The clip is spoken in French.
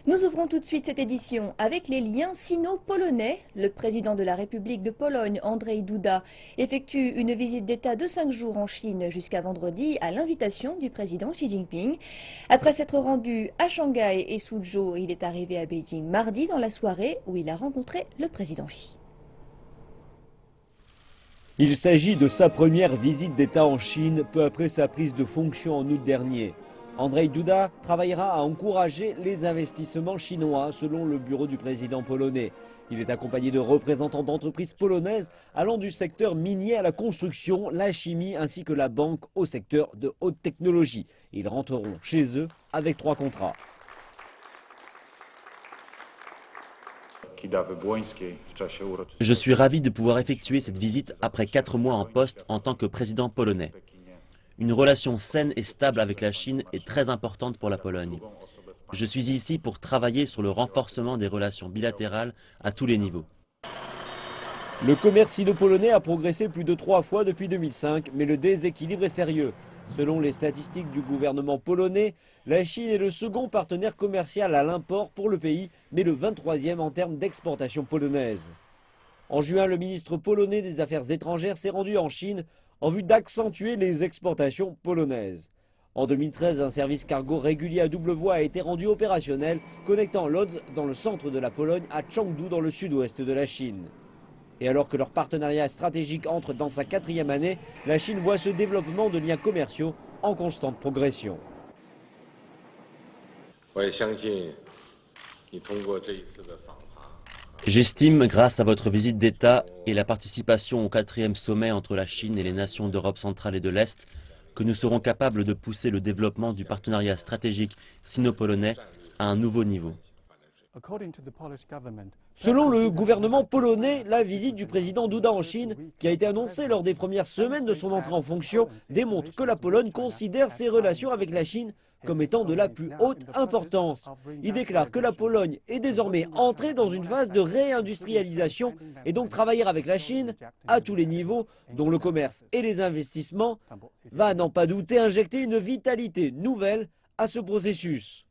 Nous ouvrons tout de suite cette édition avec les liens sino-polonais. Le président de la République de Pologne, Andrzej Duda, effectue une visite d'État de 5 jours en Chine jusqu'à vendredi à l'invitation du président Xi Jinping. Après s'être rendu à Shanghai et Suzhou, il est arrivé à Beijing mardi dans la soirée où il a rencontré le président Xi. Il s'agit de sa première visite d'État en Chine, peu après sa prise de fonction en août dernier. Andrzej Duda travaillera à encourager les investissements chinois, selon le bureau du président polonais. Il est accompagné de représentants d'entreprises polonaises allant du secteur minier à la construction, la chimie ainsi que la banque au secteur de haute technologie. Ils rentreront chez eux avec 3 contrats. Je suis ravi de pouvoir effectuer cette visite après 4 mois en poste en tant que président polonais. Une relation saine et stable avec la Chine est très importante pour la Pologne. Je suis ici pour travailler sur le renforcement des relations bilatérales à tous les niveaux. Le commerce sino-polonais a progressé plus de 3 fois depuis 2005, mais le déséquilibre est sérieux. Selon les statistiques du gouvernement polonais, la Chine est le second partenaire commercial à l'import pour le pays, mais le 23e en termes d'exportation polonaise. En juin, le ministre polonais des Affaires étrangères s'est rendu en Chine en vue d'accentuer les exportations polonaises. En 2013, un service cargo régulier à double voie a été rendu opérationnel, connectant Lodz dans le centre de la Pologne à Chengdu dans le sud-ouest de la Chine. Et alors que leur partenariat stratégique entre dans sa 4e année, la Chine voit ce développement de liens commerciaux en constante progression. J'estime, grâce à votre visite d'État et la participation au 4e sommet entre la Chine et les nations d'Europe centrale et de l'Est, que nous serons capables de pousser le développement du partenariat stratégique sino-polonais à un nouveau niveau. Selon le gouvernement polonais, la visite du président Duda en Chine, qui a été annoncée lors des premières semaines de son entrée en fonction, démontre que la Pologne considère ses relations avec la Chine comme étant de la plus haute importance. Il déclare que la Pologne est désormais entrée dans une phase de réindustrialisation et donc travailler avec la Chine à tous les niveaux, dont le commerce et les investissements, va, à n'en pas douter, injecter une vitalité nouvelle à ce processus.